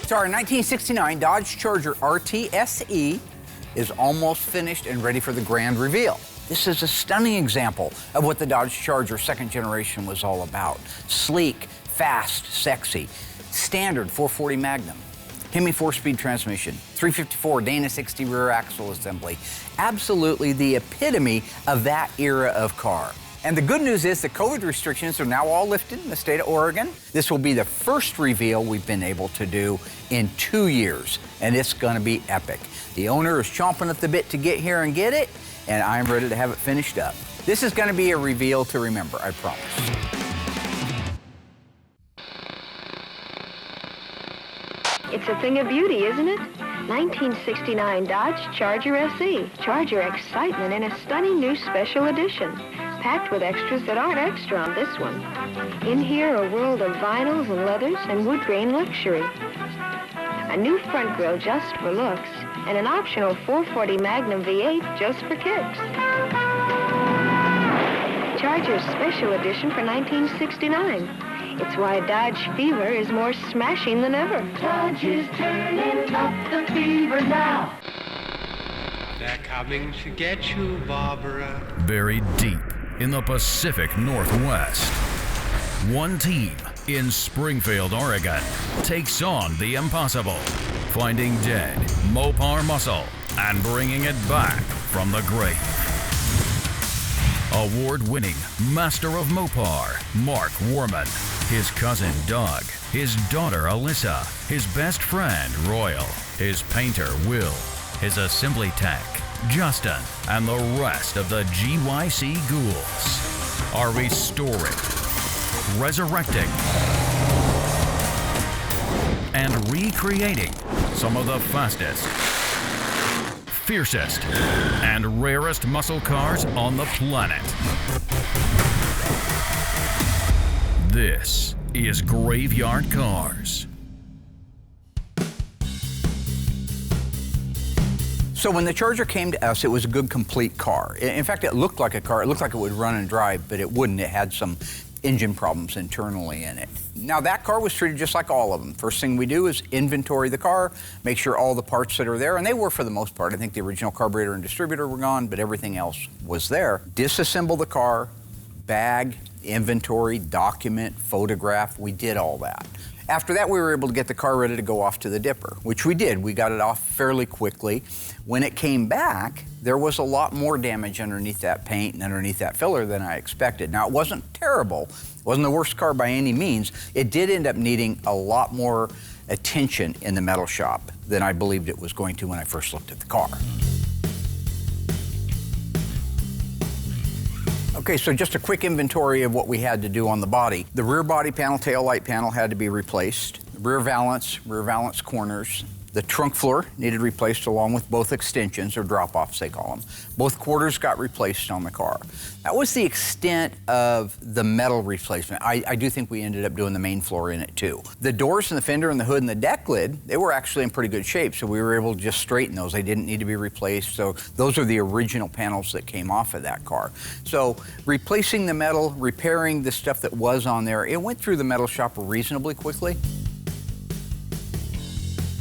So our 1969 Dodge Charger RT SE is almost finished and ready for the grand reveal. This is a stunning example of what the Dodge Charger second generation was all about. Sleek, fast, sexy. Standard 440 Magnum. Hemi 4-speed transmission, 354 Dana 60 rear axle assembly. Absolutely the epitome of that era of car. And the good news is the COVID restrictions are now all lifted in the state of Oregon. This will be the first reveal we've been able to do in 2 years, and it's gonna be epic. The owner is chomping at the bit to get here and get it, and I'm ready to have it finished up. This is gonna be a reveal to remember, I promise. It's a thing of beauty, isn't it? 1969 Dodge Charger SE. Charger excitement in a stunning new special edition, packed with extras that aren't extra on this one. In here, a world of vinyls and leathers and wood grain luxury. A new front grille just for looks, and an optional 440 Magnum V8 just for kicks. Charger's special edition for 1969. It's why Dodge fever is more smashing than ever. Dodge is turning up the fever now. They're coming to get you, Barbara. Buried deep in the Pacific Northwest, one team in Springfield, Oregon, takes on the impossible, finding dead Mopar muscle and bringing it back from the grave. Award-winning Master of Mopar, Mark Warman, his cousin Doug, his daughter Alyssa, his best friend Royal, his painter Will, his assembly tech Justin, and the rest of the GYC ghouls are restoring, resurrecting, and recreating some of the fastest, fiercest, and rarest muscle cars on the planet. This is Graveyard Carz. So when the Charger came to us, it was a good, complete car. In fact, it looked like a car. It looked like it would run and drive, but it wouldn't. It had some engine problems internally in it. Now, that car was treated just like all of them. First thing we do is inventory the car, make sure all the parts that are there, and they were for the most part. I think the original carburetor and distributor were gone, but everything else was there. Disassemble the car, bag, inventory, document, photograph. We did all that. After that, we were able to get the car ready to go off to the dipper, which we did. We got it off fairly quickly. When it came back, there was a lot more damage underneath that paint and underneath that filler than I expected. Now, it wasn't terrible. It wasn't the worst car by any means. It did end up needing a lot more attention in the metal shop than I believed it was going to when I first looked at the car. Okay, so just a quick inventory of what we had to do on the body. The rear body panel, tail light panel had to be replaced. Rear valance corners. The trunk floor needed replaced along with both extensions, or drop-offs they call them. Both quarters got replaced on the car. That was the extent of the metal replacement. I do think we ended up doing the main floor in it too. The doors and the fender and the hood and the deck lid, they were actually in pretty good shape, so we were able to just straighten those. They didn't need to be replaced, so those are the original panels that came off of that car. So replacing the metal, repairing the stuff that was on there, it went through the metal shop reasonably quickly.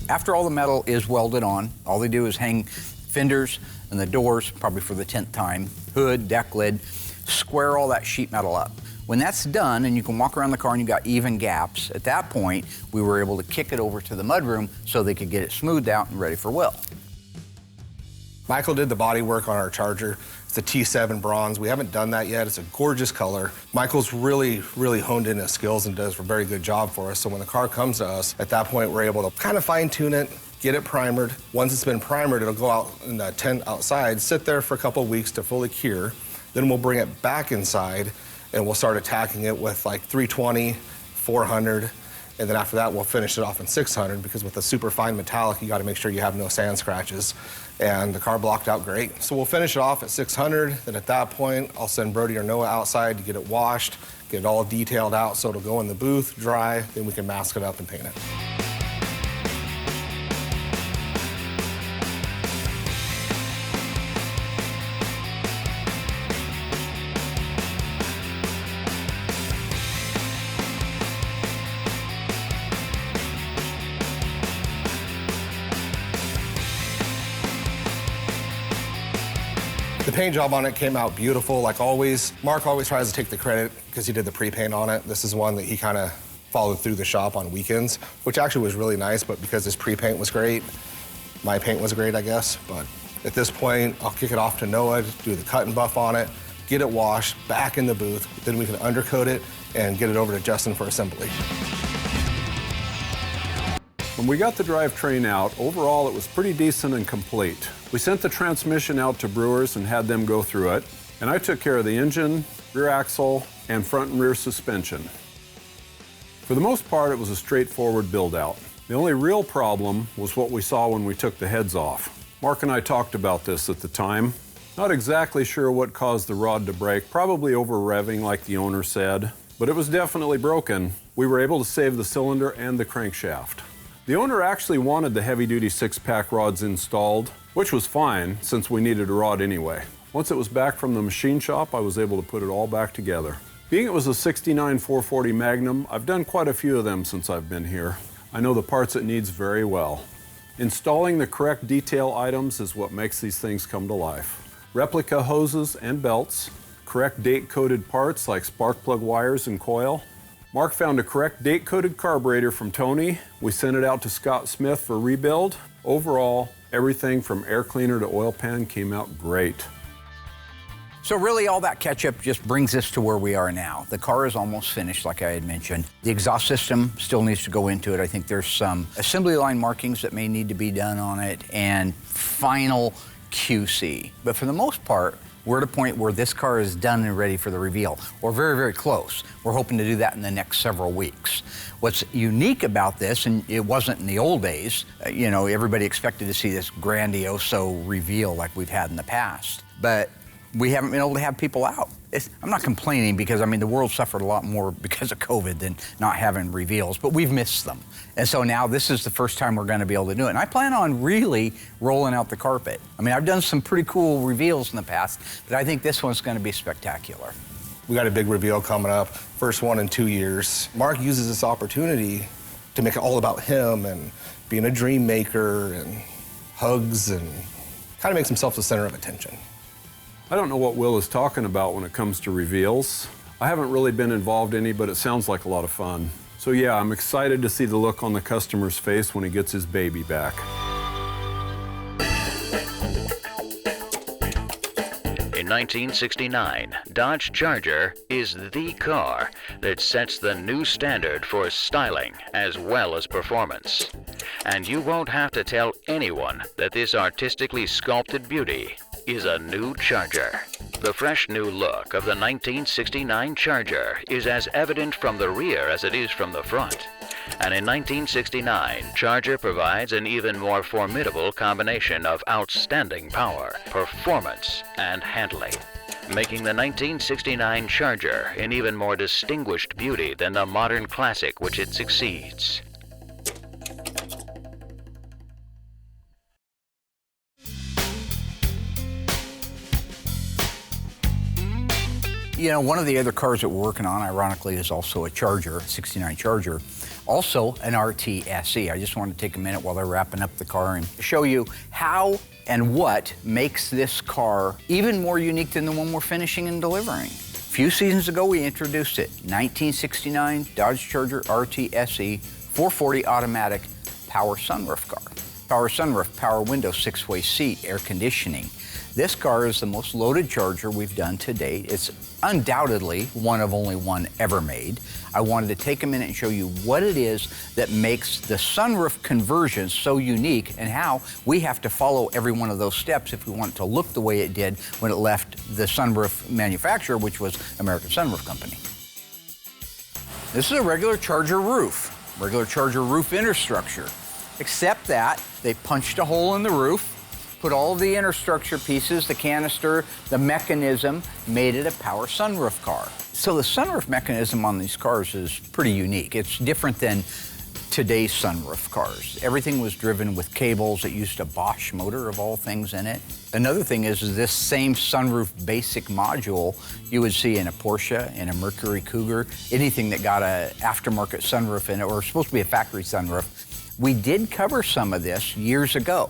After all the metal is welded on, all they do is hang fenders and the doors, probably for the 10th time, hood, deck lid, square all that sheet metal up. When that's done and you can walk around the car and you've got even gaps, at that point, we were able to kick it over to the mudroom so they could get it smoothed out and ready for Will. Michael did the body work on our Charger. It's the T7 bronze. We haven't done that yet. It's a gorgeous color. Michael's really honed in his skills and does a very good job for us. So when the car comes to us, at that point, we're able to kind of fine tune it, get it primered. Once it's been primered, it'll go out in the tent outside, sit there for a couple of weeks to fully cure. Then we'll bring it back inside and we'll start attacking it with like 320, 400, and then after that, we'll finish it off in 600, because with the super fine metallic, you gotta make sure you have no sand scratches. And the car blocked out great. So we'll finish it off at 600, then at that point, I'll send Brody or Noah outside to get it washed, get it all detailed out so it'll go in the booth, dry, then we can mask it up and paint it. paint job on it came out beautiful, like always. Mark always tries to take the credit because he did the pre-paint on it. This is one that he kind of followed through the shop on weekends, which actually was really nice, but because his pre-paint was great, my paint was great, I guess. But at this point, I'll kick it off to Noah, do the cut and buff on it, get it washed, back in the booth, then we can undercoat it and get it over to Justin for assembly. When we got the drivetrain out, overall it was pretty decent and complete. We sent the transmission out to Brewers and had them go through it, and I took care of the engine, rear axle, and front and rear suspension. For the most part, it was a straightforward build-out. The only real problem was what we saw when we took the heads off. Mark and I talked about this at the time. Not exactly sure what caused the rod to break, probably over-revving like the owner said, but it was definitely broken. We were able to save the cylinder and the crankshaft. The owner actually wanted the heavy-duty 6-pack rods installed, which was fine since we needed a rod anyway. Once it was back from the machine shop, I was able to put it all back together. Being it was a 69 440 Magnum, I've done quite a few of them since I've been here. I know the parts it needs very well. Installing the correct detail items is what makes these things come to life. Replica hoses and belts, correct date-coded parts like spark plug wires and coil. Mark found a correct date-coded carburetor from Tony. We sent it out to Scott Smith for rebuild. Overall, everything from air cleaner to oil pan came out great. So really all that catch-up just brings us to where we are now. The car is almost finished, like I had mentioned. The exhaust system still needs to go into it. I think there's some assembly line markings that may need to be done on it and final QC. But for the most part, we're at a point where this car is done and ready for the reveal, or very, very close. We're hoping to do that in the next several weeks. What's unique about this, and it wasn't in the old days, you know, everybody expected to see this grandioso reveal like we've had in the past, but we haven't been able to have people out. I'm not complaining because, I mean, the world suffered a lot more because of COVID than not having reveals, but we've missed them. And so now this is the first time we're gonna be able to do it. And I plan on really rolling out the carpet. I mean, I've done some pretty cool reveals in the past, but I think this one's gonna be spectacular. We got a big reveal coming up, first one in 2 years. Mark uses this opportunity to make it all about him and being a dream maker and hugs and kind of makes himself the center of attention. I don't know what Will is talking about when it comes to reveals. I haven't really been involved in any, but it sounds like a lot of fun. So yeah, I'm excited to see the look on the customer's face when he gets his baby back. In 1969, Dodge Charger is the car that sets the new standard for styling as well as performance. And you won't have to tell anyone that this artistically sculpted beauty is a new Charger. The fresh new look of the 1969 Charger is as evident from the rear as it is from the front. And in 1969, Charger provides an even more formidable combination of outstanding power, performance, and handling, making the 1969 Charger an even more distinguished beauty than the modern classic which it succeeds. You know, one of the other cars that we're working on, ironically, is also a Charger, 69 Charger, also an RT SE. I just wanted to take a minute while they're wrapping up the car and show you how and what makes this car even more unique than the one we're finishing and delivering. A few seasons ago, we introduced it, 1969 Dodge Charger RT SE 440 automatic power sunroof car. Power sunroof, power window, 6-way seat, air conditioning. This car is the most loaded Charger we've done to date. It's undoubtedly one of only one ever made. I wanted to take a minute and show you what it is that makes the sunroof conversion so unique and how we have to follow every one of those steps if we want it to look the way it did when it left the sunroof manufacturer, which was American Sunroof Company. This is a regular Charger roof interstructure, except that they punched a hole in the roof, put all of the interstructure pieces, the canister, the mechanism, made it a power sunroof car. So the sunroof mechanism on these cars is pretty unique. It's different than today's sunroof cars. Everything was driven with cables. It used a Bosch motor of all things in it. Another thing is this same sunroof basic module you would see in a Porsche, in a Mercury Cougar, anything that got an aftermarket sunroof in it, or supposed to be a factory sunroof. We did cover some of this years ago.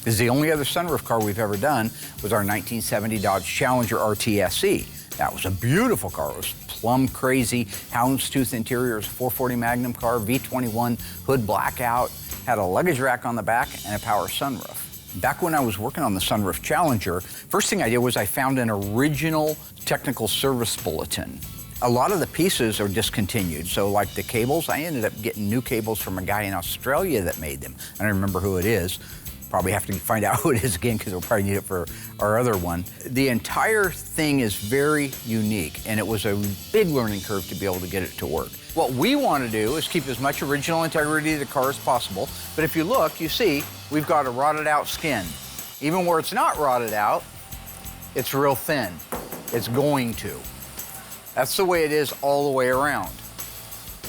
Because the only other sunroof car we've ever done was our 1970 Dodge Challenger RTSE. That was a beautiful car. It was plum crazy, houndstooth interior. It was a 440 Magnum car, V21, hood blackout, had a luggage rack on the back and a power sunroof. Back when I was working on the sunroof Challenger, first thing I did was I found an original technical service bulletin. A lot of the pieces are discontinued. So like the cables, I ended up getting new cables from a guy in Australia that made them. I don't remember who it is. Probably have to find out who it is again because we'll probably need it for our other one. The entire thing is very unique, and it was a big learning curve to be able to get it to work. What we want to do is keep as much original integrity of the car as possible, but if you look, you see we've got a rotted out skin. Even where it's not rotted out, it's real thin. It's going to. That's the way it is all the way around.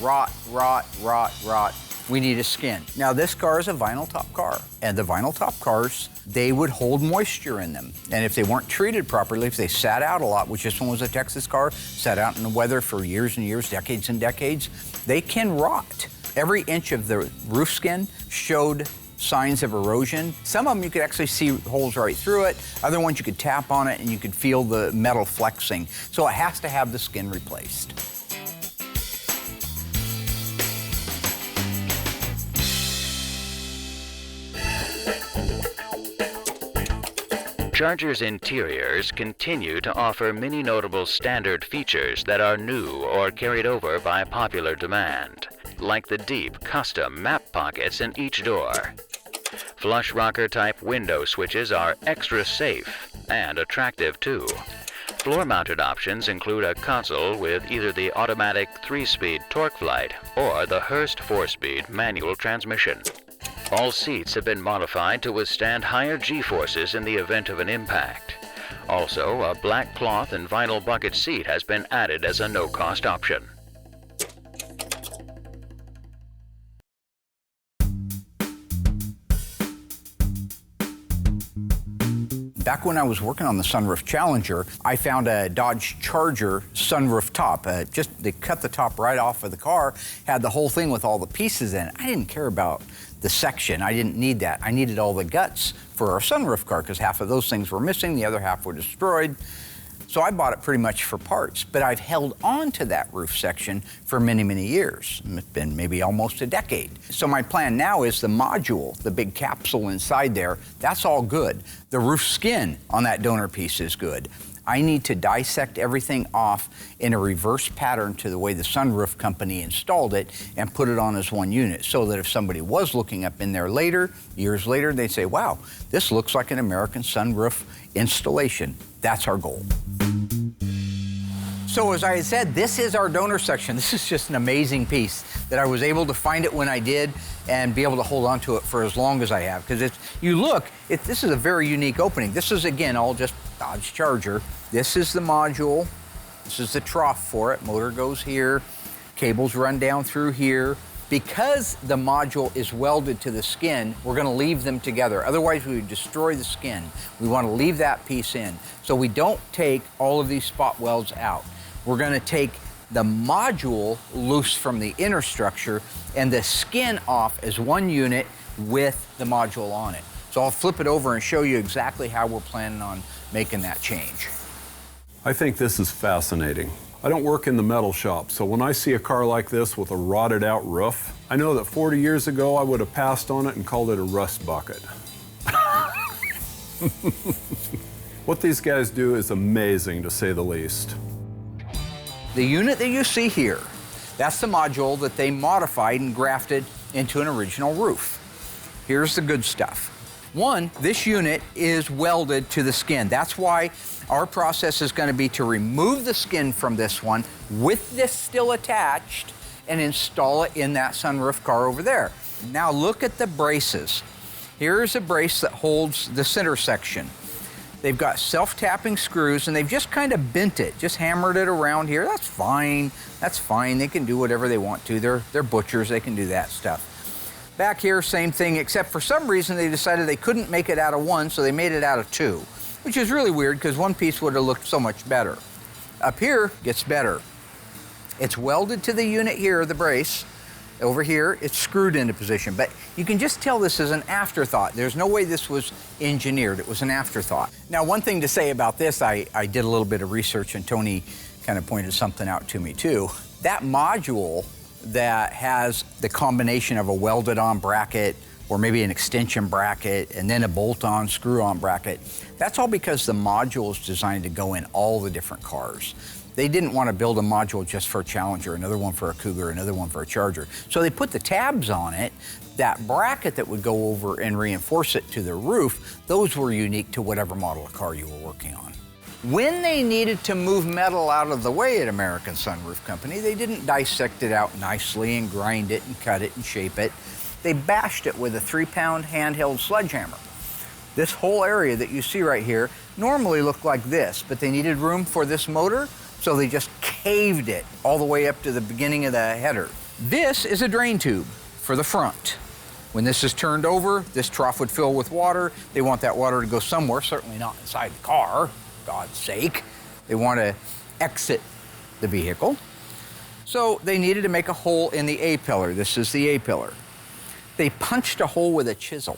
Rot, rot, rot, rot. We need a skin. Now this car is a vinyl top car, and the vinyl top cars, they would hold moisture in them. And if they weren't treated properly, if they sat out a lot, which this one was a Texas car, sat out in the weather for years and years, decades and decades, they can rot. Every inch of the roof skin showed signs of erosion. Some of them you could actually see holes right through it. Other ones you could tap on it and you could feel the metal flexing. So it has to have the skin replaced. Charger's interiors continue to offer many notable standard features that are new or carried over by popular demand, like the deep custom map pockets in each door. Flush rocker type window switches are extra safe and attractive too. Floor-mounted options include a console with either the automatic 3-speed TorqueFlite or the Hurst 4-speed manual transmission. All seats have been modified to withstand higher G-forces in the event of an impact. Also, a black cloth and vinyl bucket seat has been added as a no-cost option. Back when I was working on the sunroof Challenger, I found a Dodge Charger sunroof top. They cut the top right off of the car, had the whole thing with all the pieces in it. I didn't care about the section. I didn't need that. I needed all the guts for our sunroof car because half of those things were missing, the other half were destroyed. So I bought it pretty much for parts, but I've held on to that roof section for many, many years. It's been maybe almost a decade. So my plan now is the module, the big capsule inside there, that's all good. The roof skin on that donor piece is good. I need to dissect everything off in a reverse pattern to the way the sunroof company installed it and put it on as one unit so that if somebody was looking up in there later, years later, they'd say, wow, this looks like an American sunroof installation. That's our goal. So as I said, this is our donor section. This is just an amazing piece that I was able to find it when I did and be able to hold on to it for as long as I have. Because this is a very unique opening. This is, again, all just Dodge Charger. This is the module. This is the trough for it. Motor goes here. Cables run down through here. Because the module is welded to the skin, we're going to leave them together. Otherwise, we would destroy the skin. We want to leave that piece in. So we don't take all of these spot welds out. We're going to take the module loose from the inner structure and the skin off as one unit with the module on it. So I'll flip it over and show you exactly how we're planning on making that change. I think this is fascinating. I don't work in the metal shop, so when I see a car like this with a rotted out roof, I know that 40 years ago I would have passed on it and called it a rust bucket. What these guys do is amazing, to say the least. The unit that you see here, that's the module that they modified and grafted into an original roof. Here's the good stuff. One, this unit is welded to the skin. That's why our process is going to be to remove the skin from this one with this still attached and install it in that sunroof car over there. Now look at the braces. Here's a brace that holds the center section. They've got self-tapping screws and they've just kind of bent it, just hammered it around here. That's fine. That's fine. They can do whatever they want to. They're butchers. They can do that stuff. Back here, same thing, except for some reason they decided they couldn't make it out of one, so they made it out of two, which is really weird because one piece would have looked so much better. Up here, gets better. It's welded to the unit here, the brace, Over here, it's screwed into position, but you can just tell this is an afterthought. There's no way this was engineered. It was an afterthought. Now, one thing to say about this, I did a little bit of research, and Tony kind of pointed something out to me too. That module that has the combination of a welded-on bracket or maybe an extension bracket and then a bolt-on, screw-on bracket, that's all because the module is designed to go in all the different cars. They didn't want to build a module just for a Challenger, another one for a Cougar, another one for a Charger. So they put the tabs on it. That bracket that would go over and reinforce it to the roof, those were unique to whatever model of car you were working on. When they needed to move metal out of the way at American Sunroof Company, they didn't dissect it out nicely and grind it and cut it and shape it. They bashed it with a 3-pound handheld sledgehammer. This whole area that you see right here normally looked like this, but they needed room for this motor, so they just caved it all the way up to the beginning of the header. This is a drain tube for the front. When this is turned over, this trough would fill with water. They want that water to go somewhere, certainly not inside the car, for God's sake. They want to exit the vehicle. So they needed to make a hole in the A-pillar. This is the A-pillar. They punched a hole with a chisel.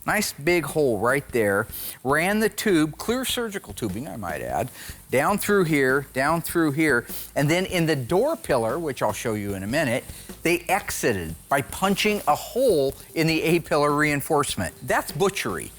Nice big hole right there. Ran the tube, clear surgical tubing, I might add, down through here, and then in the door pillar, which I'll show you in a minute, they exited by punching a hole in the A-pillar reinforcement. That's butchery.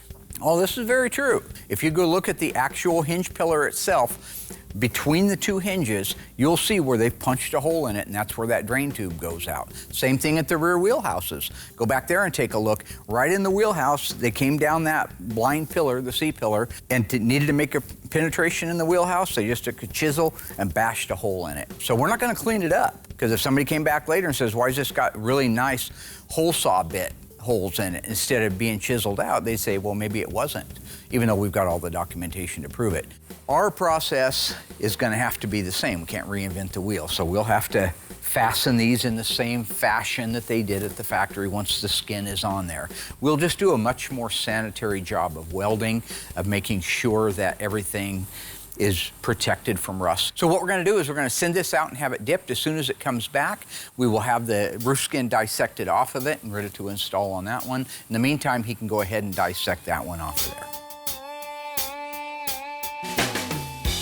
All this is very true. If you go look at the actual hinge pillar itself, between the two hinges, you'll see where they've punched a hole in it, and that's where that drain tube goes out. Same thing at the rear wheelhouses. Go back there and take a look. Right in the wheelhouse, they came down that blind pillar, the C-pillar, and needed to make a penetration in the wheelhouse. They just took a chisel and bashed a hole in it. So we're not gonna clean it up, because if somebody came back later and says, why has this got really nice hole saw bit holes in it instead of being chiseled out, they say, well, maybe it wasn't, even though we've got all the documentation to prove it. Our process is going to have to be the same. We can't reinvent the wheel, so we'll have to fasten these in the same fashion that they did at the factory once the skin is on there. We'll just do a much more sanitary job of welding, of making sure that everything is protected from rust. So what we're going to do is we're going to send this out and have it dipped. As soon as it comes back, we will have the roof skin dissected off of it and ready to install on that one. In the meantime, he can go ahead and dissect that one off of there.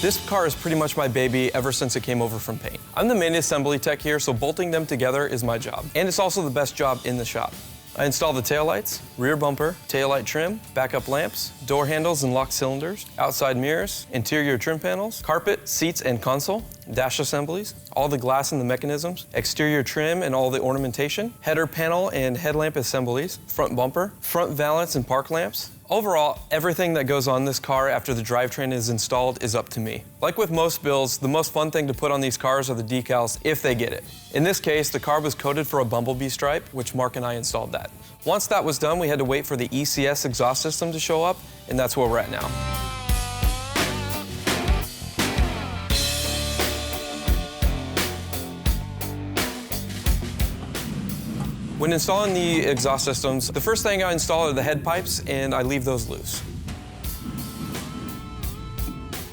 This car is pretty much my baby ever since it came over from paint. I'm the main assembly tech here, so bolting them together is my job. And it's also the best job in the shop. I install the taillights, rear bumper, taillight trim, backup lamps, door handles and lock cylinders, outside mirrors, interior trim panels, carpet, seats and console, dash assemblies, all the glass and the mechanisms, exterior trim and all the ornamentation, header panel and headlamp assemblies, front bumper, front valance and park lamps. Overall, everything that goes on this car after the drivetrain is installed is up to me. Like with most builds, the most fun thing to put on these cars are the decals if they get it. In this case, the car was coated for a bumblebee stripe, which Mark and I installed that. Once that was done, we had to wait for the ECS exhaust system to show up, and that's where we're at now. When installing the exhaust systems, the first thing I install are the head pipes, and I leave those loose.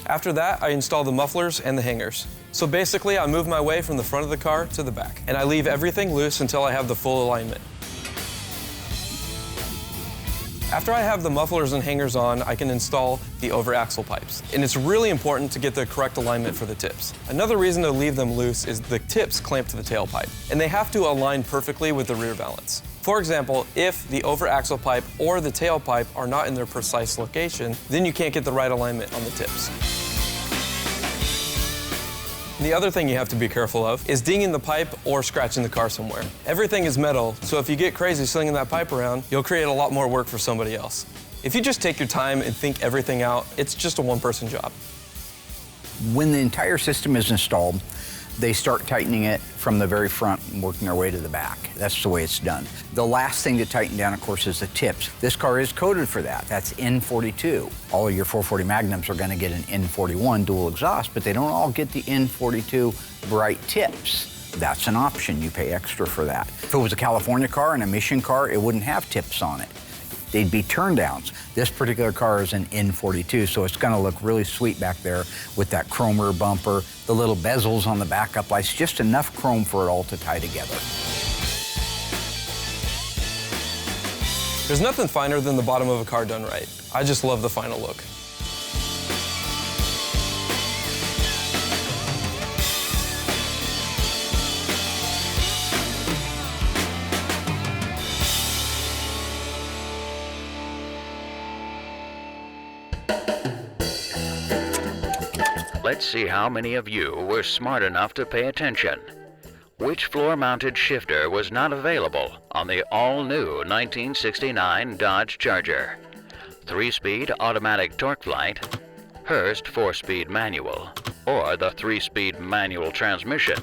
After that, I install the mufflers and the hangers. So basically, I move my way from the front of the car to the back, and I leave everything loose until I have the full alignment. After I have the mufflers and hangers on, I can install the over-axle pipes. And it's really important to get the correct alignment for the tips. Another reason to leave them loose is the tips clamp to the tailpipe, and they have to align perfectly with the rear valance. For example, if the over-axle pipe or the tailpipe are not in their precise location, then you can't get the right alignment on the tips. The other thing you have to be careful of is dinging the pipe or scratching the car somewhere. Everything is metal, so if you get crazy slinging that pipe around, you'll create a lot more work for somebody else. If you just take your time and think everything out, it's just a one-person job. When the entire system is installed, they start tightening it from the very front and working their way to the back. That's the way it's done. The last thing to tighten down, of course, is the tips. This car is coded for that. That's N42. All of your 440 Magnums are going to get an N41 dual exhaust, but they don't all get the N42 bright tips. That's an option. You pay extra for that. If it was a California car and a Mission car, it wouldn't have tips on it. They'd be turn downs. This particular car is an N42, so it's gonna look really sweet back there with that chrome rear bumper, the little bezels on the backup lights, just enough chrome for it all to tie together. There's nothing finer than the bottom of a car done right. I just love the final look. Let's see how many of you were smart enough to pay attention. Which floor-mounted shifter was not available on the all-new 1969 Dodge Charger? 3-speed automatic torque flight, Hurst 4-speed manual, or the 3-speed manual transmission?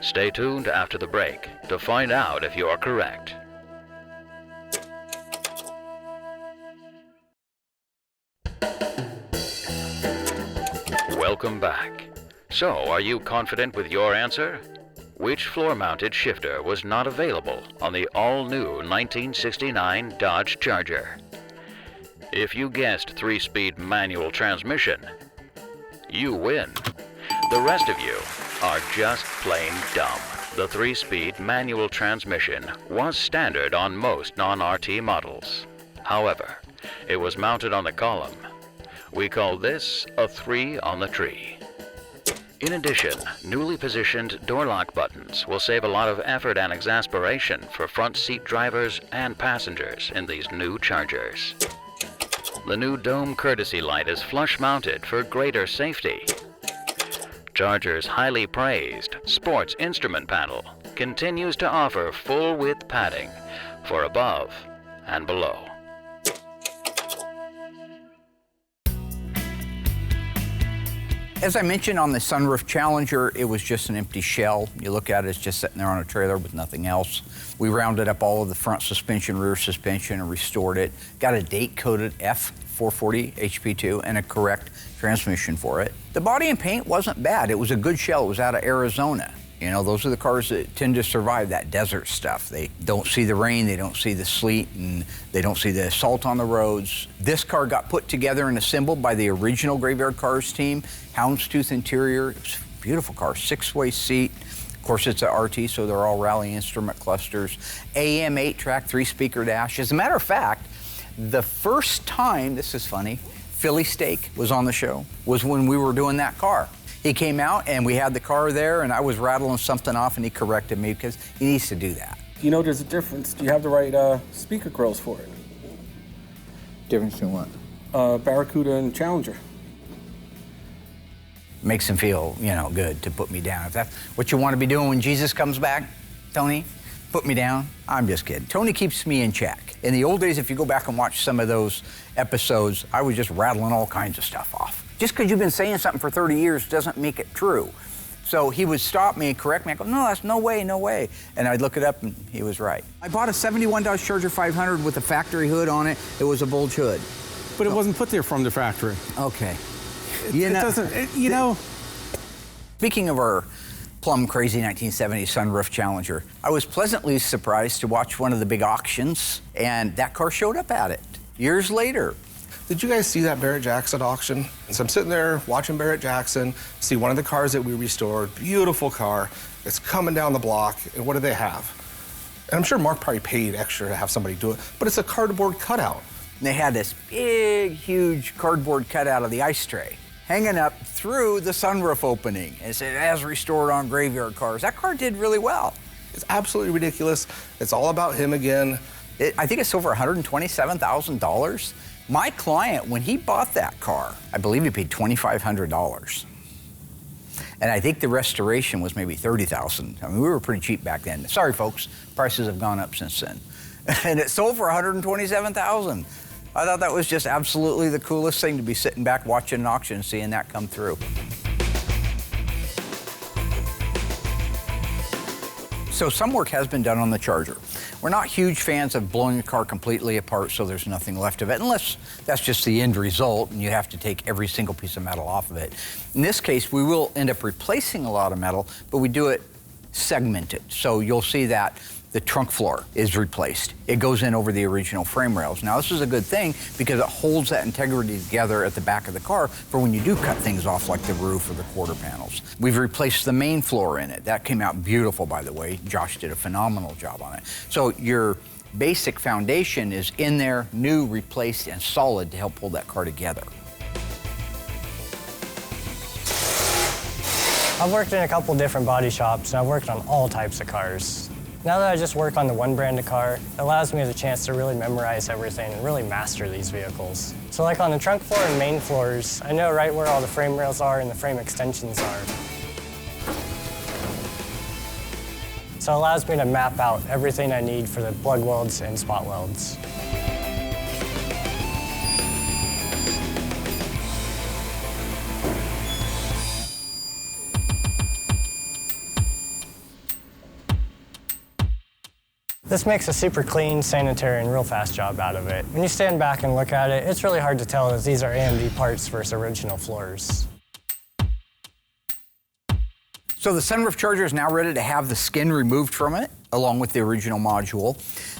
Stay tuned after the break to find out if you are correct. Welcome back. So, are you confident with your answer? Which floor-mounted shifter was not available on the all-new 1969 Dodge Charger? If you guessed 3-speed manual transmission, you win. The rest of you are just plain dumb. The 3-speed manual transmission was standard on most non-RT models. However, it was mounted on the column. We call this a 3 on the tree. In addition, newly positioned door lock buttons will save a lot of effort and exasperation for front seat drivers and passengers in these new Chargers. The new dome courtesy light is flush mounted for greater safety. Charger's highly praised sports instrument panel continues to offer full width padding for above and below. As I mentioned on the sunroof Challenger, it was just an empty shell. You look at it, it's just sitting there on a trailer with nothing else. We rounded up all of the front suspension, rear suspension, and restored it. Got a date-coded F440 HP2 and a correct transmission for it. The body and paint wasn't bad. It was a good shell. It was out of Arizona. You know, those are the cars that tend to survive that desert stuff. They don't see the rain, they don't see the sleet, and they don't see the salt on the roads. This car got put together and assembled by the original Graveyard Carz team. Houndstooth interior, it was a beautiful car, 6-way seat. Of course, it's a RT, so they're all Rally instrument clusters. AM 8-track, 3-speaker dash. As a matter of fact, the first time, this is funny, Philly Steak was on the show, was when we were doing that car. He came out and we had the car there and I was rattling something off and he corrected me because he needs to do that. You know there's a difference. Do you have the right speaker grills for it? Difference in what? Barracuda and Challenger. Makes him feel, you know, good to put me down. If that's what you want to be doing when Jesus comes back, Tony, put me down. I'm just kidding. Tony keeps me in check. In the old days, if you go back and watch some of those episodes, I was just rattling all kinds of stuff off. Just because you've been saying something for 30 years doesn't make it true. So he would stop me and correct me. I go, no, that's no way, no way. And I'd look it up and he was right. I bought a 71 Dodge Charger 500 with a factory hood on it. It was a bulge hood. But it wasn't put there from the factory. Okay. You know. Speaking of our plum crazy 1970 sunroof Challenger, I was pleasantly surprised to watch one of the big auctions and that car showed up at it years later. Did you guys see that Barrett-Jackson auction? So I'm sitting there watching Barrett-Jackson, see one of the cars that we restored, beautiful car. It's coming down the block, and what do they have? And I'm sure Mark probably paid extra to have somebody do it, but it's a cardboard cutout. And they had this big, huge cardboard cutout of the ice tray hanging up through the sunroof opening. And it said, as restored on Graveyard Carz. That car did really well. It's absolutely ridiculous. It's all about him again. I think it's over $127,000. My client, when he bought that car, I believe he paid $2,500. And I think the restoration was maybe $30,000. I mean, we were pretty cheap back then. Sorry, folks, prices have gone up since then. And it sold for $127,000. I thought that was just absolutely the coolest thing to be sitting back watching an auction and seeing that come through. So some work has been done on the Charger. We're not huge fans of blowing a car completely apart so there's nothing left of it, unless that's just the end result and you have to take every single piece of metal off of it. In this case, we will end up replacing a lot of metal, but we do it segmented. So you'll see that the trunk floor is replaced. It goes in over the original frame rails. Now this is a good thing because it holds that integrity together at the back of the car for when you do cut things off like the roof or the quarter panels. We've replaced the main floor in it. That came out beautiful, by the way. Josh did a phenomenal job on it. So your basic foundation is in there, new, replaced, and solid to help pull that car together. I've worked in a couple different body shops, and I've worked on all types of cars. Now that I just work on the one brand of car, it allows me the chance to really memorize everything and really master these vehicles. So like on the trunk floor and main floors, I know right where all the frame rails are and the frame extensions are. So it allows me to map out everything I need for the plug welds and spot welds. This makes a super clean, sanitary, and real fast job out of it. When you stand back and look at it, it's really hard to tell that these are AMD parts versus original floors. So the sunroof charger is now ready to have the skin removed from it, along with the original module.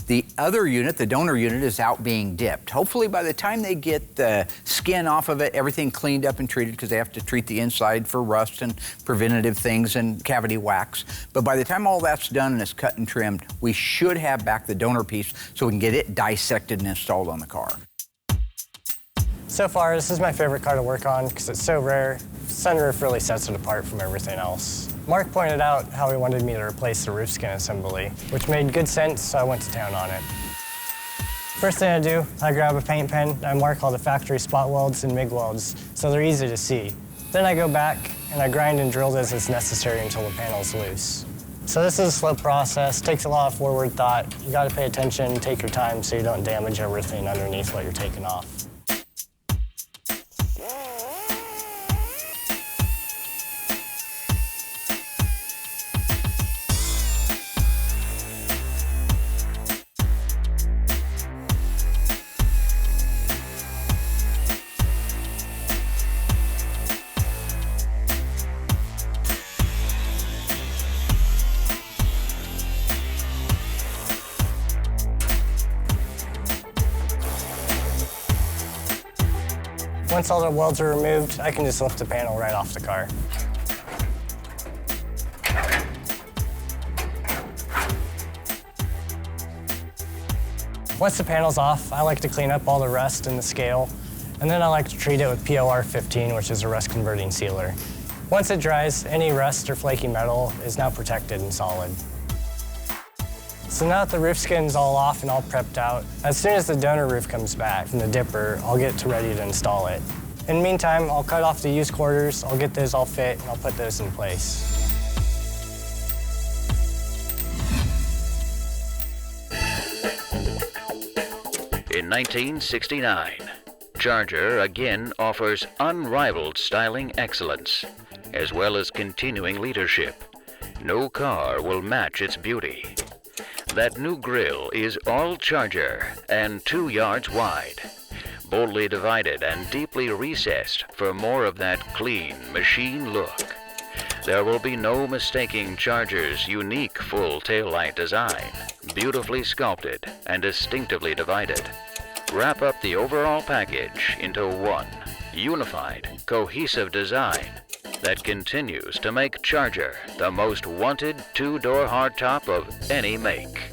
The other unit, the donor unit, is out being dipped. Hopefully by the time they get the skin off of it, everything cleaned up and treated, because they have to treat the inside for rust and preventative things and cavity wax. But by the time all that's done and it's cut and trimmed, we should have back the donor piece so we can get it dissected and installed on the car. So far, this is my favorite car to work on because it's so rare. Sunroof really sets it apart from everything else. Mark pointed out how he wanted me to replace the roof skin assembly, which made good sense, so I went to town on it. First thing I do, I grab a paint pen and I mark all the factory spot welds and MIG welds so they're easy to see. Then I go back and I grind and drill this as necessary until the panel's loose. So this is a slow process, takes a lot of forward thought. You gotta pay attention, take your time so you don't damage everything underneath what you're taking off. Once all the welds are removed, I can just lift the panel right off the car. Once the panel's off, I like to clean up all the rust in the scale, and then I like to treat it with POR 15, which is a rust converting sealer. Once it dries, any rust or flaky metal is now protected and solid. So now that the roof skin's all off and all prepped out, as soon as the donor roof comes back from the dipper, I'll get to ready to install it. In the meantime, I'll cut off the used quarters, I'll get those all fit, and I'll put those in place. In 1969, Charger again offers unrivaled styling excellence, as well as continuing leadership. No car will match its beauty. That new grille is all Charger and 2 yards wide, boldly divided and deeply recessed for more of that clean machine look. There will be no mistaking Charger's unique full taillight design, beautifully sculpted and distinctively divided. Wrap up the overall package into one unified, cohesive design that continues to make Charger the most wanted 2-door hardtop of any make.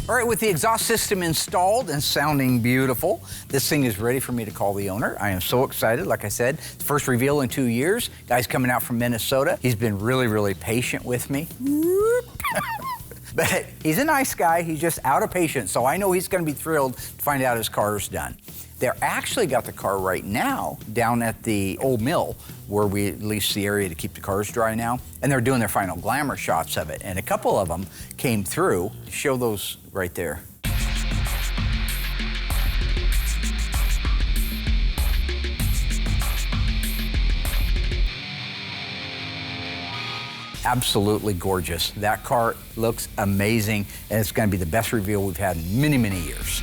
All right, with the exhaust system installed and sounding beautiful, this thing is ready for me to call the owner. I am so excited. Like I said, first reveal in 2 years. Guy's coming out from Minnesota. He's been really, really patient with me. But he's a nice guy. He's just out of patience. So I know he's going to be thrilled to find out his car is done. They're actually got the car right now down at the old mill where we lease the area to keep the cars dry now. And they're doing their final glamour shots of it. And a couple of them came through. Show those right there. Absolutely gorgeous. That car looks amazing, and it's going to be the best reveal we've had in many, many years.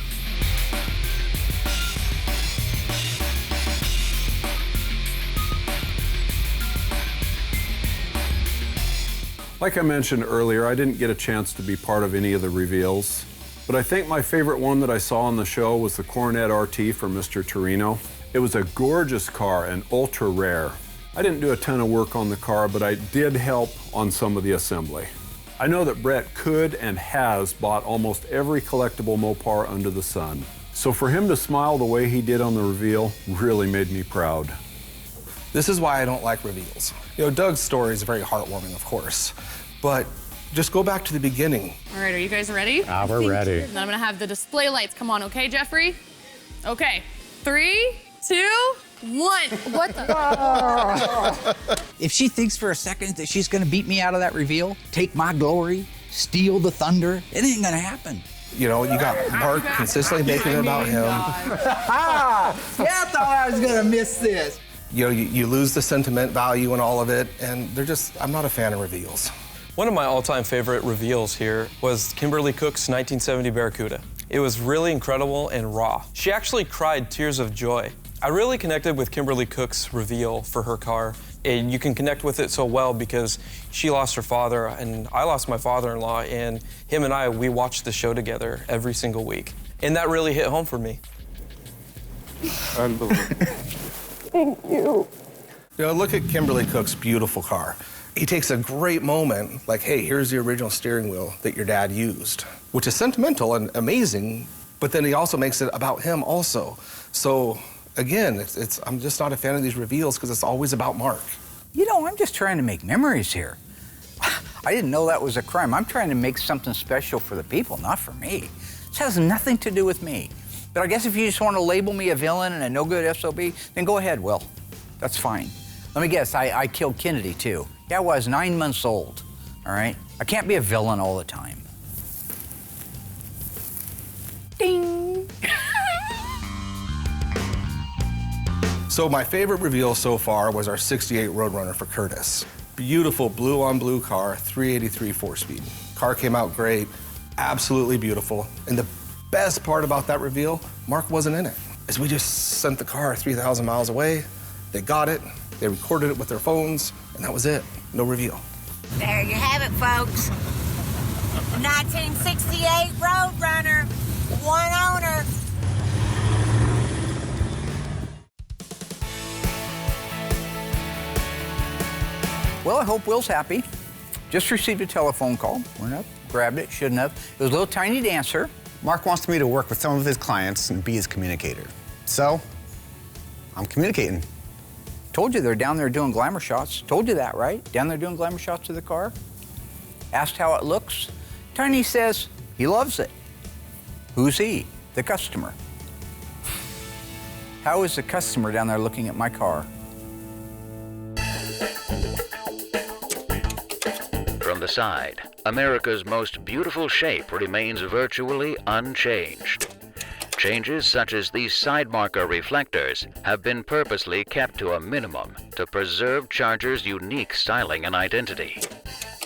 Like I mentioned earlier, I didn't get a chance to be part of any of the reveals, but I think my favorite one that I saw on the show was the Coronet RT from Mr. Torino. It was a gorgeous car and ultra rare. I didn't do a ton of work on the car, but I did help on some of the assembly. I know that Brett could and has bought almost every collectible Mopar under the sun. So for him to smile the way he did on the reveal really made me proud. This is why I don't like reveals. You know, Doug's story is very heartwarming, of course, but just go back to the beginning. All right, are you guys ready? We're ready. Then I'm gonna have the display lights come on, okay, Jeffrey? Okay, 3, 2, 1. What the? If she thinks for a second that she's gonna beat me out of that reveal, take my glory, steal the thunder, it ain't gonna happen. You know, you got Mark consistently making it about him. Yeah, I thought I was gonna miss this. You know, you lose the sentiment value and all of it, and I'm not a fan of reveals. One of my all-time favorite reveals here was Kimberly Cook's 1970 Barracuda. It was really incredible and raw. She actually cried tears of joy. I really connected with Kimberly Cook's reveal for her car. And you can connect with it so well because she lost her father and I lost my father-in-law, and him and I, we watched the show together every single week. And that really hit home for me. Unbelievable. Thank you. You know, look at Kimberly Cook's beautiful car. He takes a great moment, like, hey, here's the original steering wheel that your dad used, which is sentimental and amazing, but then he also makes it about him also. So again, I'm just not a fan of these reveals because it's always about Mark. You know, I'm just trying to make memories here. I didn't know that was a crime. I'm trying to make something special for the people, not for me. This has nothing to do with me. But I guess if you just want to label me a villain and a no-good SOB, then go ahead, Will. That's fine. Let me guess, I killed Kennedy, too. Yeah, I was 9 months old, all right? I can't be a villain all the time. Ding! So my favorite reveal so far was our 68 Roadrunner for Curtis. Beautiful blue-on-blue car, 383 4-speed. Car came out great, absolutely beautiful. And the best part about that reveal, Mark wasn't in it. Is we just sent the car 3,000 miles away, they got it, they recorded it with their phones, and that was it. No reveal. There you have it, folks. 1968 Roadrunner, one owner. Well, I hope Will's happy. Just received a telephone call. Went up, grabbed it, shouldn't have. It was a little tiny dancer. Mark wants me to work with some of his clients and be his communicator. So, I'm communicating. Told you they're down there doing glamour shots. Told you that, right? Down there doing glamour shots to the car. Asked how it looks. Tiny says he loves it. Who's he? The customer. How is the customer down there looking at my car? From the side, America's most beautiful shape remains virtually unchanged. Changes such as these side marker reflectors have been purposely kept to a minimum to preserve Charger's unique styling and identity.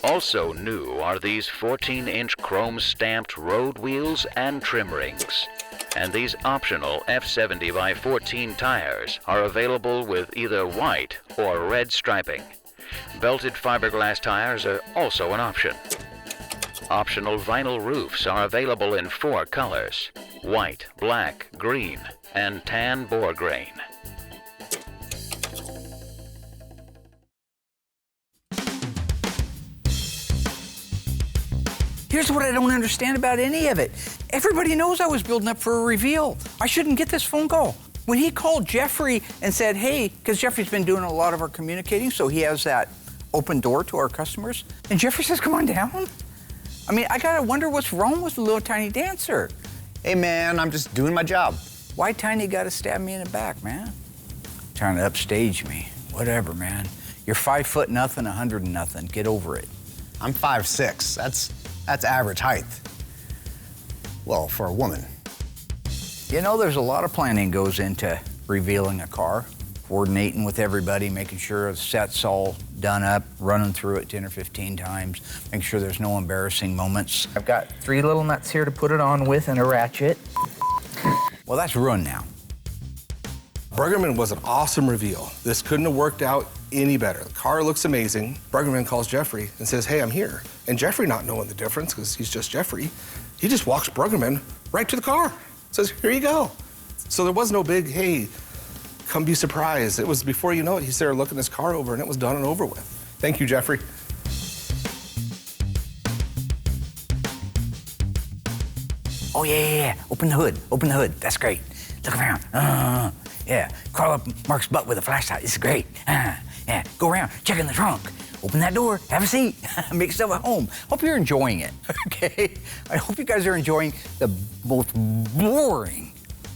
Also new are these 14-inch chrome-stamped road wheels and trim rings. And these optional F70/14 tires are available with either white or red striping. Belted fiberglass tires are also an option. Optional vinyl roofs are available in 4 colors: white, black, green, and tan boar grain. Here's what I don't understand about any of it. Everybody knows I was building up for a reveal. I shouldn't get this phone call. When he called Jeffrey and said, hey, because Jeffrey's been doing a lot of our communicating, so he has that open door to our customers, and Jeffrey says, come on down. I mean, I gotta wonder what's wrong with the little tiny dancer. Hey man, I'm just doing my job. Why Tiny gotta stab me in the back, man? Trying to upstage me. Whatever, man. You're 5 foot nothing, 100 and nothing. Get over it. I'm 5'6". That's average height. Well, for a woman. You know, there's a lot of planning goes into revealing a car. Coordinating with everybody, making sure the set's all done up, running through it 10 or 15 times, making sure there's no embarrassing moments. I've got 3 little nuts here to put it on with and a ratchet. Well, that's ruined now. Bruggerman was an awesome reveal. This couldn't have worked out any better. The car looks amazing. Bruggerman calls Jeffrey and says, hey, I'm here. And Jeffrey, not knowing the difference, because he's just Jeffrey, he just walks Bruggerman right to the car. Says, here you go. So there was no big, hey, come be surprised. It was before you know it, he's there looking his car over, and it was done and over with. Thank you, Jeffrey. Oh, yeah. Open the hood. Open the hood. That's great. Look around. Yeah. Crawl up Mark's butt with a flashlight. This is great. Yeah. Go around. Check in the trunk. Open that door. Have a seat. Make yourself at home. Hope you're enjoying it. Okay? I hope you guys are enjoying the most boring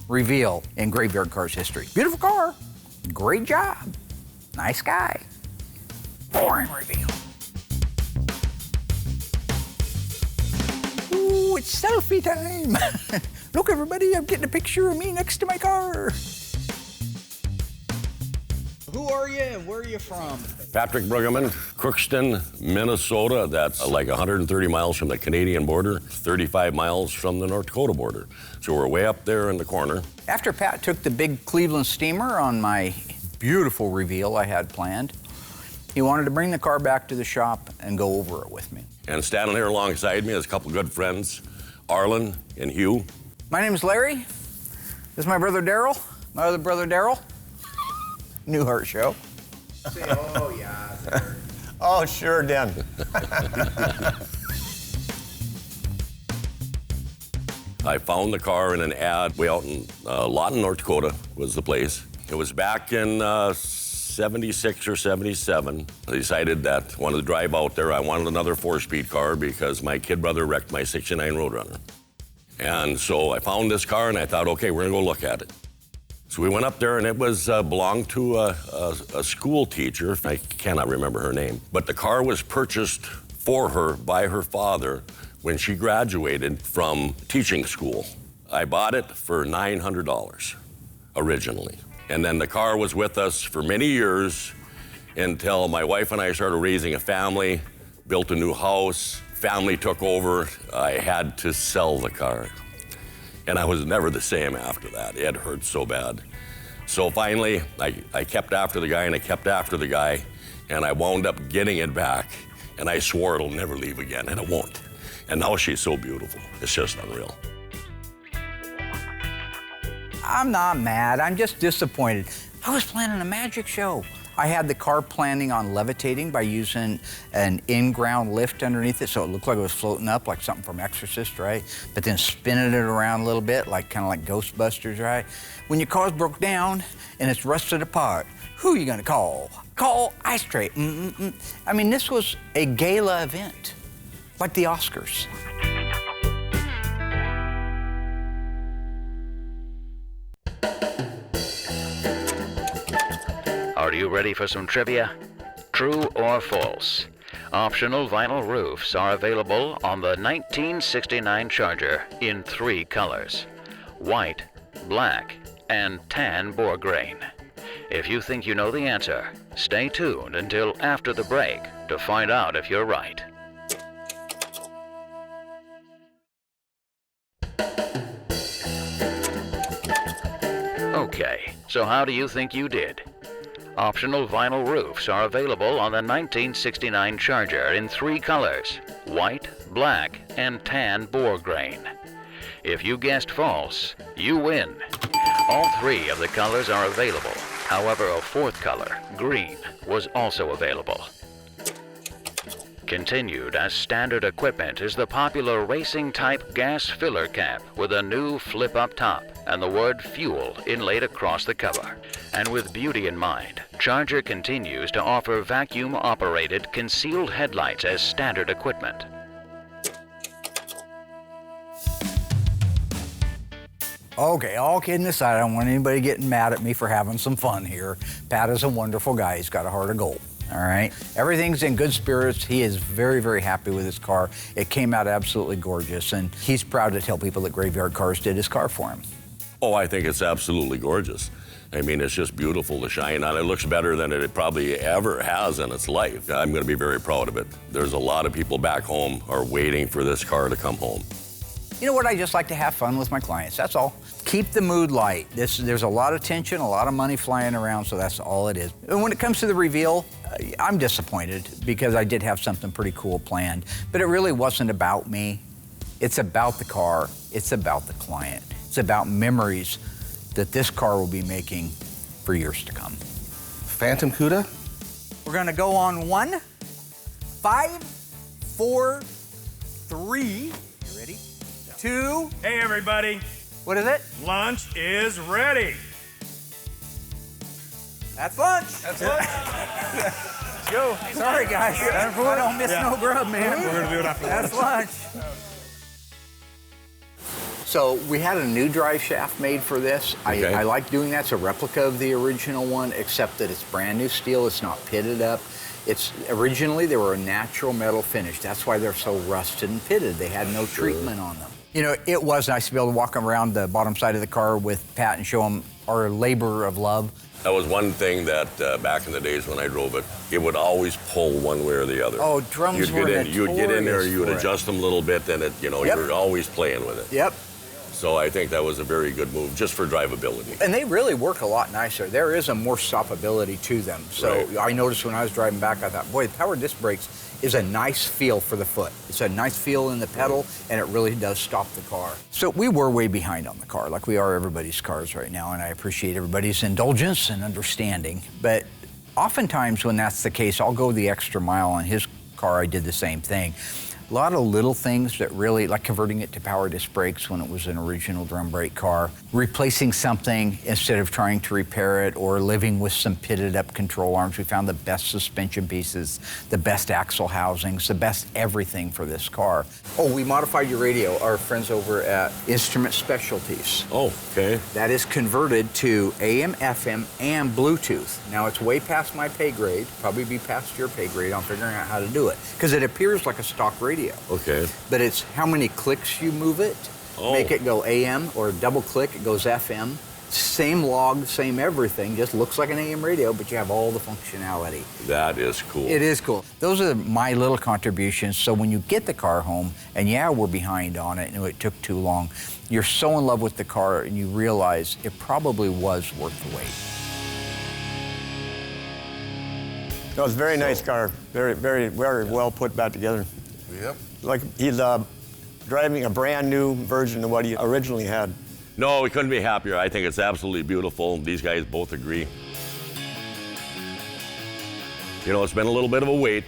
reveal in Graveyard Carz history. Beautiful car. Great job. Nice guy. Boring reveal. Ooh, it's selfie time. Look, everybody, I'm getting a picture of me next to my car. Who are you and where are you from? Patrick Brueggemann, Crookston, Minnesota. That's like 130 miles from the Canadian border, 35 miles from the North Dakota border. So we're way up there in the corner. After Pat took the big Cleveland steamer on my beautiful reveal I had planned, he wanted to bring the car back to the shop and go over it with me. And standing here alongside me is a couple good friends, Arlen and Hugh. My name is Larry. This is my brother Daryl. My other brother Daryl. Newhart Show. Say, oh, yeah. Oh, sure, Dan. I found the car in an ad way out in Lawton, North Dakota was the place. It was back in 76 or 77. I decided that I wanted to drive out there. I wanted another 4-speed car because my kid brother wrecked my 69 Roadrunner. And so I found this car and I thought, okay, we're gonna go look at it. So we went up there and it was belonged to a school teacher. I cannot remember her name. But the car was purchased for her by her father when she graduated from teaching school. I bought it for $900 originally. And then the car was with us for many years until my wife and I started raising a family, built a new house, family took over. I had to sell the car. And I was never the same after that. It hurt so bad. So finally, I kept after the guy and I kept after the guy, and I wound up getting it back. And I swore it'll never leave again, and it won't. And now she's so beautiful. It's just unreal. I'm not mad, I'm just disappointed. I was planning a magic show. I had the car planning on levitating by using an in-ground lift underneath it, so it looked like it was floating up like something from Exorcist, right? But then spinning it around a little bit, like kind of like Ghostbusters, right? When your car's broke down and it's rusted apart, who are you gonna call? Call Ice Tray. I mean, this was a gala event, like the Oscars. Are you ready for some trivia? True or false? Optional vinyl roofs are available on the 1969 Charger in 3 colors: white, black, and tan boar grain. If you think you know the answer, stay tuned until after the break to find out if you're right. Okay, so how do you think you did? Optional vinyl roofs are available on the 1969 Charger in 3 colors: white, black, and tan boar grain. If you guessed false, you win. All 3 of the colors are available. However, a 4th color, green, was also available. Continued as standard equipment is the popular racing-type gas filler cap with a new flip-up top and the word fuel inlaid across the cover. And with beauty in mind, Charger continues to offer vacuum-operated concealed headlights as standard equipment. Okay, all kidding aside, I don't want anybody getting mad at me for having some fun here. Pat is a wonderful guy. He's got a heart of gold. All right, everything's in good spirits. He is very, very happy with his car. It came out absolutely gorgeous, and he's proud to tell people that Graveyard Carz did his car for him. Oh, I think it's absolutely gorgeous. I mean, it's just beautiful to shine on. It looks better than it probably ever has in its life. I'm going to be very proud of it. There's a lot of people back home are waiting for this car to come home. You know what? I just like to have fun with my clients. That's all. Keep the mood light. There's a lot of tension, a lot of money flying around, so that's all it is. And when it comes to the reveal, I'm disappointed because I did have something pretty cool planned, but it really wasn't about me. It's about the car. It's about the client. It's about memories that this car will be making for years to come. Phantom Cuda? We're gonna go on 1, 5, 4, 3. You ready? 2. Hey, everybody. What is it? Lunch is ready. That's lunch. That's lunch. Let's go. Sorry, guys. I don't miss no grub, man. We're gonna do it after That's lunch. So we had a new drive shaft made for this. Okay. I like doing that. It's a replica of the original one, except that it's brand new steel. It's not pitted up. Originally they were a natural metal finish. That's why they're so rusted and pitted. They had no treatment on them. You know, it was nice to be able to walk around the bottom side of the car with Pat and show him our labor of love. That was one thing that back in the days when I drove it, it would always pull one way or the other. Oh, drums were You'd get in there, you would notorious for it. adjust them a little bit, and you were always playing with it. Yep. So I think that was a very good move, just for drivability. And they really work a lot nicer. There is a more stoppability to them. So Right. I noticed when I was driving back, I thought, boy, the power disc brakes is a nice feel for the foot. It's a nice feel in the pedal, and it really does stop the car. So we were way behind on the car, like we are everybody's cars right now, and I appreciate everybody's indulgence and understanding. But oftentimes when that's the case, I'll go the extra mile. On his car, I did the same thing. A lot of little things that really, like converting it to power disc brakes when it was an original drum brake car, replacing something instead of trying to repair it, or living with some pitted up control arms. We found the best suspension pieces, the best axle housings, the best everything for this car. Oh, we modified your radio, our friends over at Instrument Specialties. Oh, okay. That is converted to AM, FM, and Bluetooth. Now it's way past my pay grade, probably be past your pay grade on figuring out how to do it, because it appears like a stock radio. Okay. But it's how many clicks you move it, make it go AM, or double click, it goes FM. Same log, same everything, just looks like an AM radio, but you have all the functionality. That is cool. It is cool. Those are my little contributions. So when you get the car home, and yeah, we're behind on it, and it took too long, you're so in love with the car, and you realize it probably was worth the wait. No, it's a very nice car. Very, very, very well put back together. Yep. Like he's driving a brand new version of what he originally had. No, we couldn't be happier. I think it's absolutely beautiful. These guys both agree. You know, it's been a little bit of a wait.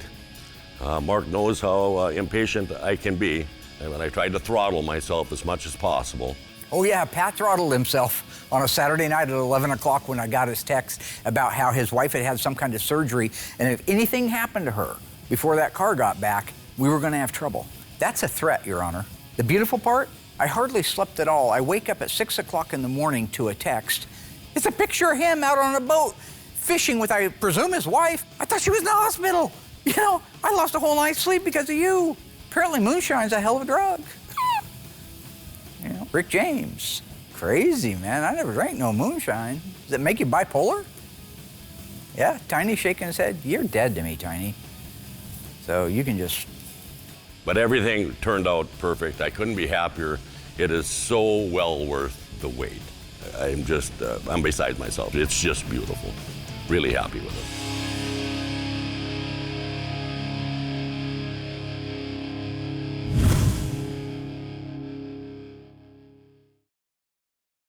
Mark knows how impatient I can be, and I tried to throttle myself as much as possible. Oh yeah, Pat throttled himself on a Saturday night at 11 o'clock when I got his text about how his wife had had some kind of surgery, and if anything happened to her before that car got back, we were gonna have trouble. That's a threat, Your Honor. The beautiful part, I hardly slept at all. I wake up at 6 o'clock in the morning to a text. It's a picture of him out on a boat, fishing with, I presume, his wife. I thought she was in the hospital. You know, I lost a whole night's sleep because of you. Apparently moonshine's a hell of a drug. You know, Rick James, crazy, man. I never drank no moonshine. Does it make you bipolar? Yeah, Tiny shaking his head. You're dead to me, Tiny. So you can just... But everything turned out perfect. I couldn't be happier. It is so well worth the wait. I'm beside myself. It's just beautiful. Really happy with it.